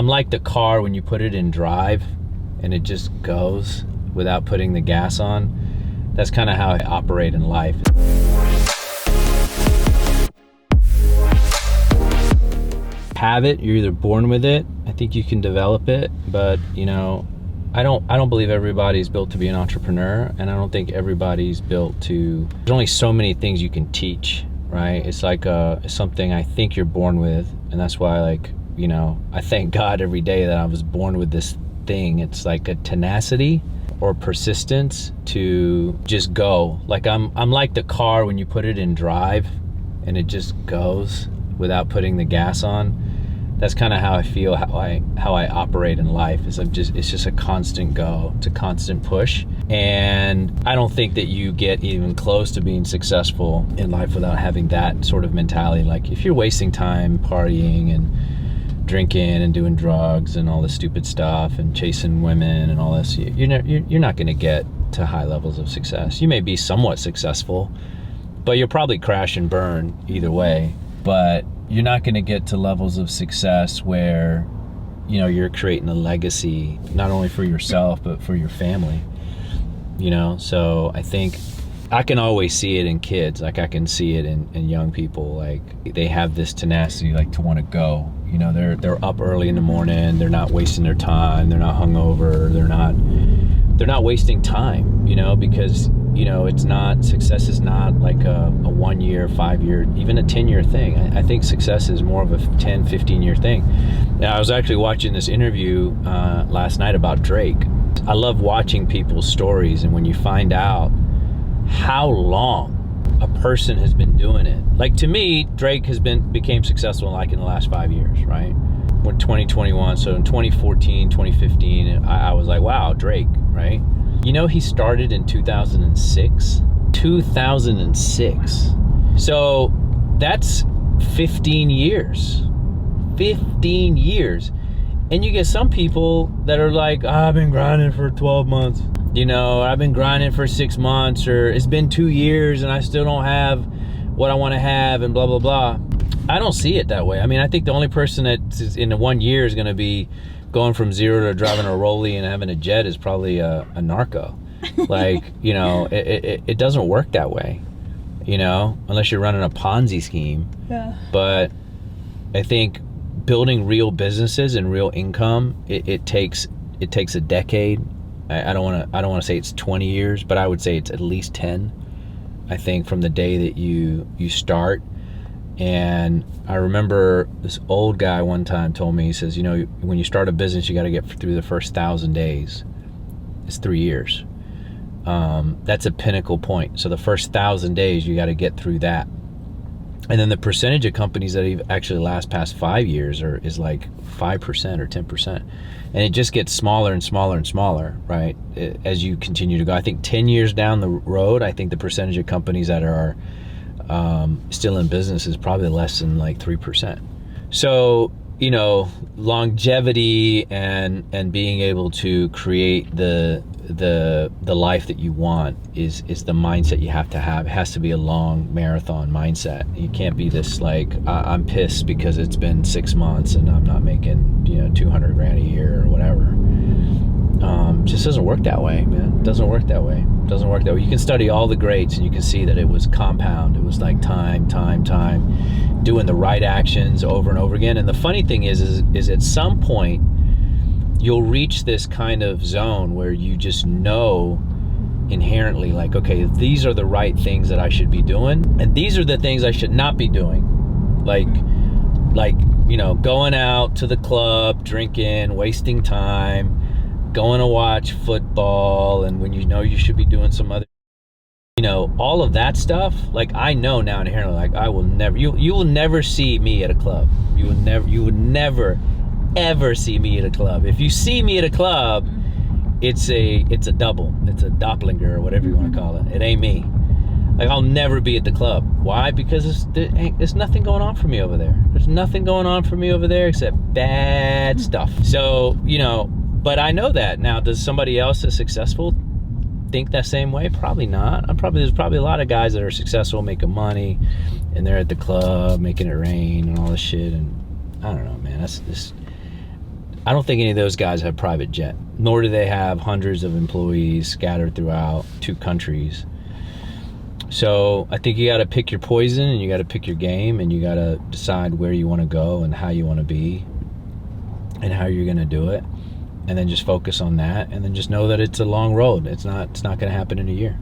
I'm like the car when you put it in drive and it just goes without putting the gas on. That's kind of how I operate in life. Have it, you're either born with it. I think you can develop it, but you know, I don't believe everybody's built to be an entrepreneur, and I don't think everybody's built to. There's only so many things you can teach, right? It's like it's something I think you're born with, and that's why, like, you know, I thank God every day that I was born with this thing. It's like a tenacity or persistence to just go. Like I'm like the car when you put it in drive and it just goes without putting the gas on. That's kind of how I feel, how I operate in life. It's just a constant go, it's a constant push. And I don't think that you get even close to being successful in life without having that sort of mentality. Like if you're wasting time partying and drinking and doing drugs and all this stupid stuff and chasing women and all this, you're not going to get to high levels of success. You may be somewhat successful, but you'll probably crash and burn either way. But you're not going to get to levels of success where, you know, you're creating a legacy, not only for yourself, but for your family, you know? So I think I can always see it in kids. Like I can see it in young people. Like they have this tenacity, like to want to go, you know, they're up early in the morning. They're not wasting their time. They're not hungover. They're not wasting time, you know, because, you know, success is not like a 1 year, 5 year, even a 10-year thing. I think success is more of a 10, 15-year thing. Now, I was actually watching this interview last night about Drake. I love watching people's stories, and when you find out how long a person has been doing it. Like to me, Drake became successful like in the last 5 years, right? When 2021, so in 2014, 2015, I was like, wow, Drake, right? You know, he started in 2006. 2006. So that's 15 years. 15 years. And you get some people that are like, I've been grinding for 12 months. You know, I've been grinding for 6 months, or it's been 2 years and I still don't have what I want to have, and blah, blah, blah. I don't see it that way. I mean, I think the only person that in 1 year is going to be going from zero to driving a Rollie and having a jet is probably a narco. Like, you know, it doesn't work that way, you know, unless you're running a Ponzi scheme. Yeah. But I think building real businesses and real income, it takes a decade. I don't want to say it's 20 years, but I would say it's at least 10. I think from the day that you start. And I remember this old guy one time told me, he says, you know, when you start a business, you got to get through the first 1,000 days. It's 3 years. That's a pinnacle point. So the first 1,000 days, you got to get through that. And then the percentage of companies that actually last past 5 years is like 5% or 10%. And it just gets smaller and smaller and smaller, right? As you continue to go. I think 10 years down the road, I think the percentage of companies that are still in business is probably less than like 3%. So, you know, longevity and being able to create the life that you want is the mindset you have to have. It has to be a long marathon mindset. You can't be this like, I'm pissed because it's been 6 months and I'm not making, you know, 200 grand a year or whatever. Just doesn't work that way, man. It doesn't work that way. It doesn't work that way. You can study all the greats and you can see that it was compound. It was like time, doing the right actions over and over again. And the funny thing is at some point, you'll reach this kind of zone where you just know inherently, like, okay, these are the right things that I should be doing, and these are the things I should not be doing. Like, you know, going out to the club, drinking, wasting time, going to watch football, and when you know you should be doing some other, you know, all of that stuff. Like, I know now inherently, like, I will never, you will never see me at a club. You would never ever see me at a club. If you see me at a club, it's a double. It's a doppelganger or whatever you want to call it. It ain't me. Like, I'll never be at the club. Why? Because there's nothing going on for me over there. There's nothing going on for me over there except bad stuff. So, you know, but I know that. Now, does somebody else that's successful think that same way? Probably not. There's probably a lot of guys that are successful making money and they're at the club making it rain and all this shit. And I don't know, man. That's just, I don't think any of those guys have private jet, nor do they have hundreds of employees scattered throughout 2 countries. So I think you got to pick your poison, and you got to pick your game, and you got to decide where you want to go and how you want to be and how you're going to do it, and then just focus on that, and then just know that it's a long road. It's not going to happen in a year.